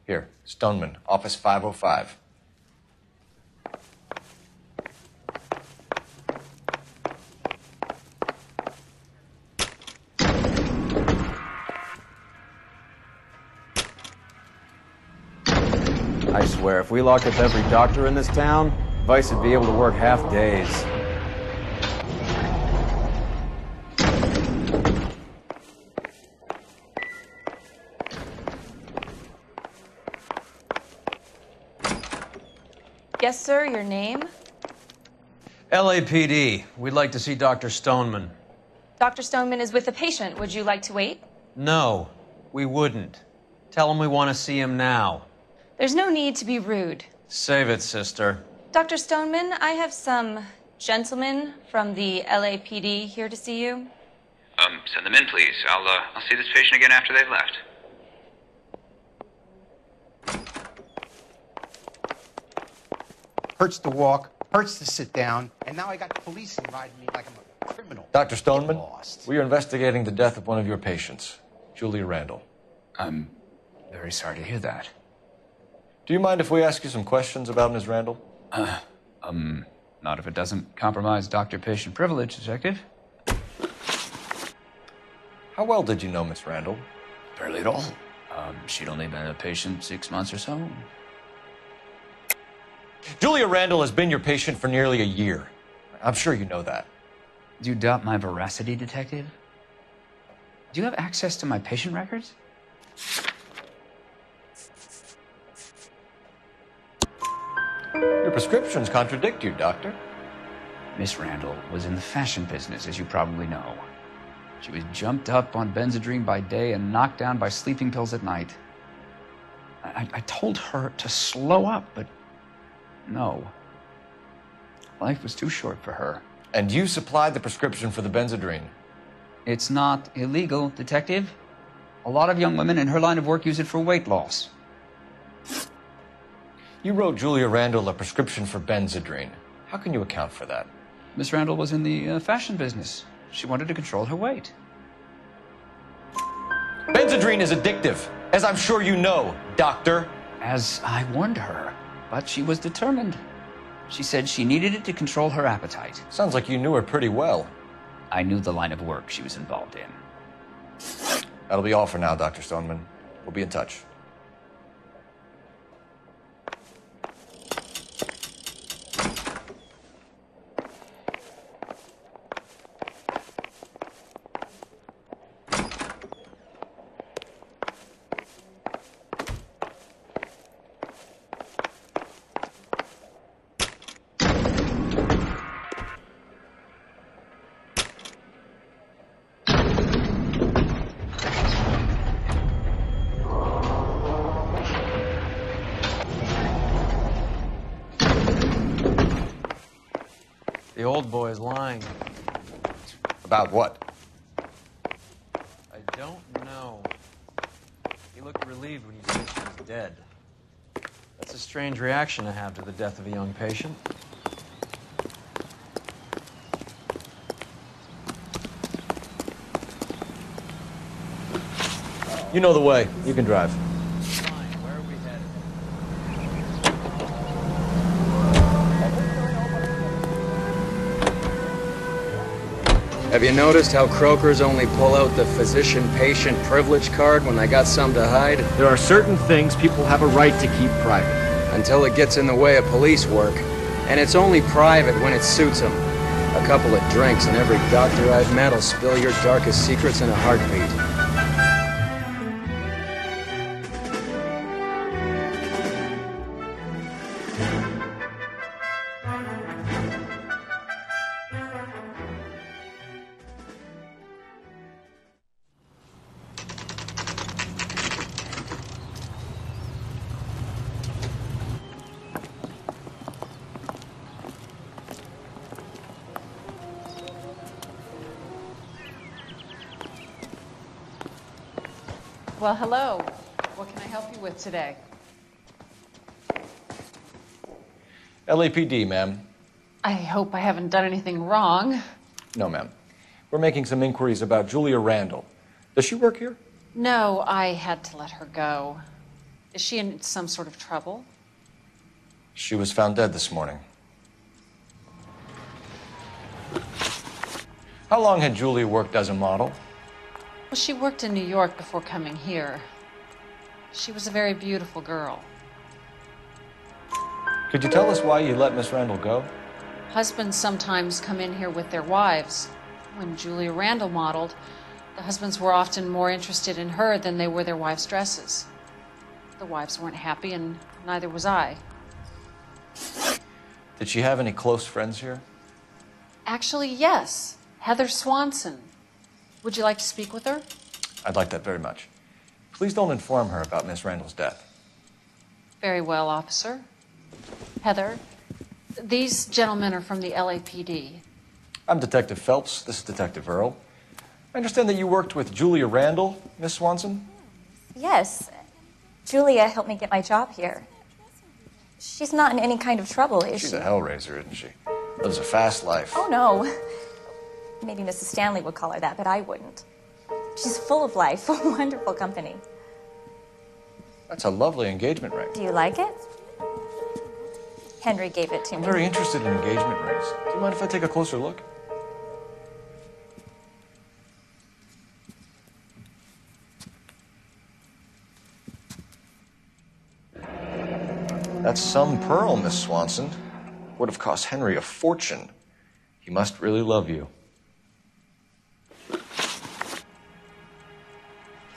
Here, Stoneman, office 505. I swear, if we locked up every doctor in this town, Vice would be able to work half days. Yes, sir, your name? LAPD. We'd like to see Dr. Stoneman. Dr. Stoneman is with a patient. Would you like to wait? No, we wouldn't. Tell him we want to see him now. There's no need to be rude. Save it, sister. Dr. Stoneman, I have some gentlemen from the LAPD here to see you. Send them in, please. I'll see this patient again after they've left. Hurts to walk, hurts to sit down, and now I got the police inviting me like I'm a criminal. Dr. Stoneman, Lost. we are investigating the death of one of your patients, Julia Randall. I'm very sorry to hear that. Do you mind if we ask you some questions about Ms. Randall? Not if it doesn't compromise doctor-patient privilege, Detective. How well did you know Miss Randall? Barely at all. She'd only been a patient 6 months or so. Julia Randall has been your patient for nearly a year. I'm sure you know that. Do you doubt my veracity, Detective? Do you have access to my patient records? Your prescriptions contradict you, Doctor. Miss Randall was in the fashion business, as you probably know. She was jumped up on Benzedrine by day and knocked down by sleeping pills at night. I told her to slow up, but no. Life was too short for her. And you supplied the prescription for the Benzedrine. It's not illegal, Detective. A lot of young women in her line of work use it for weight loss. You wrote Julia Randall a prescription for Benzedrine. How can you account for that? Miss Randall was in the fashion business. She wanted to control her weight. Benzedrine is addictive, as I'm sure you know, Doctor. As I warned her, but she was determined. She said she needed it to control her appetite. Sounds like you knew her pretty well. I knew the line of work she was involved in. That'll be all for now, Dr. Stoneman. We'll be in touch. The old boy is lying. About what? I don't know. He looked relieved when you said she was dead. That's a strange reaction to have to the death of a young patient. You know the way. You can drive. Fine. Where are we headed? Have you noticed how croakers only pull out the physician-patient privilege card when they got something to hide? There are certain things people have a right to keep private. Until it gets in the way of police work. And it's only private when it suits them. A couple of drinks and every doctor I've met will spill your darkest secrets in a heartbeat. Well, hello. What can I help you with today? LAPD, ma'am. I hope I haven't done anything wrong. No, ma'am. We're making some inquiries about Julia Randall. Does she work here? No, I had to let her go. Is she in some sort of trouble? She was found dead this morning. How long had Julia worked as a model? Well, she worked in New York before coming here. She was a very beautiful girl. Could you tell us why you let Miss Randall go? Husbands sometimes come in here with their wives. When Julia Randall modeled, the husbands were often more interested in her than they were their wives' dresses. The wives weren't happy, and neither was I. Did she have any close friends here? Actually, yes. Heather Swanson. Would you like to speak with her? I'd like that very much. Please don't inform her about Miss Randall's death. Very well, officer. Heather, these gentlemen are from the LAPD. I'm Detective Phelps. This is Detective Earl. I understand that you worked with Julia Randall, Miss Swanson? Yes. Julia helped me get my job here. She's not in any kind of trouble, is she? She's a hellraiser, isn't she? Lives a fast life. Oh, no. Maybe Mrs. Stanley would call her that, but I wouldn't. She's full of life, wonderful company. That's a lovely engagement ring. Do you like it? Henry gave it to I'm me. very interested in engagement rings. Do you mind if I take a closer look? That's some pearl, Miss Swanson. Would have cost Henry a fortune. He must really love you.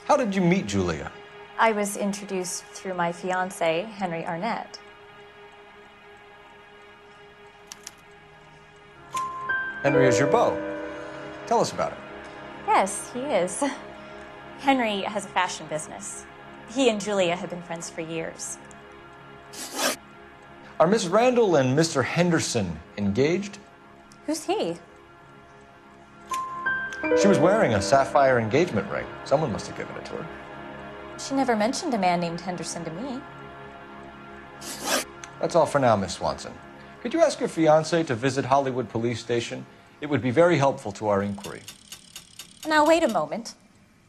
How did you meet Julia? I was introduced through my fiancé, Henry Arnett. Henry is your beau. Tell us about it. Yes, he is. Henry has a fashion business. He and Julia have been friends for years. Are Miss Randall and Mr. Henderson engaged? Who's he? She was wearing a sapphire engagement ring. Someone must have given it to her. She never mentioned a man named Henderson to me. That's all for now, Miss Swanson. Could you ask your fiancé to visit Hollywood Police Station? It would be very helpful to our inquiry. Now, wait a moment.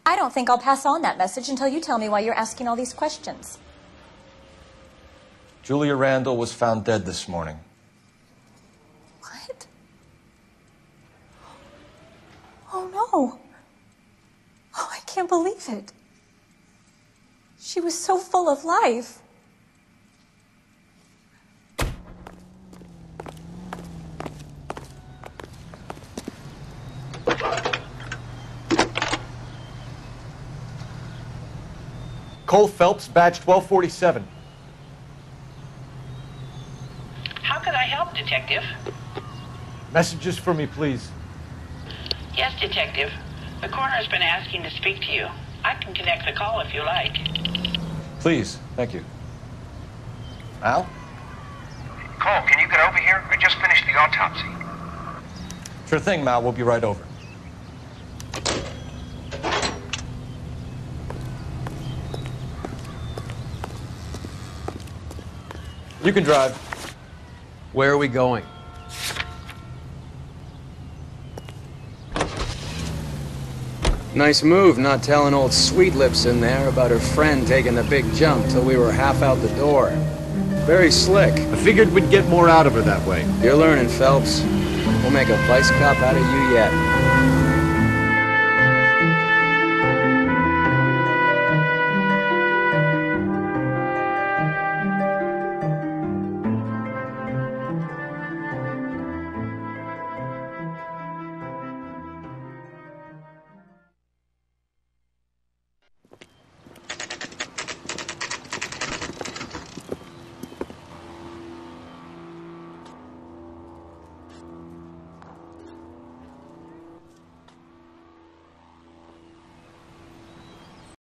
I don't think I'll pass on that message until you tell me why you're asking all these questions. Julia Randall was found dead this morning. What? Oh, no. Oh, I can't believe it. She was so full of life. Cole Phelps, badge 1247. How could I help, Detective? Messages for me, please. Yes, Detective. The coroner's been asking to speak to you. I can connect the call if you like. Please, thank you. Al? Cole, can you get over here? I just finished the autopsy. Sure thing, Mal. We'll be right over. You can drive. Where are we going? Nice move not telling old Sweet Lips in there about her friend taking the big jump till we were half out the door. Very slick. I figured we'd get more out of her that way. You're learning, Phelps. We'll make a vice cop out of you yet.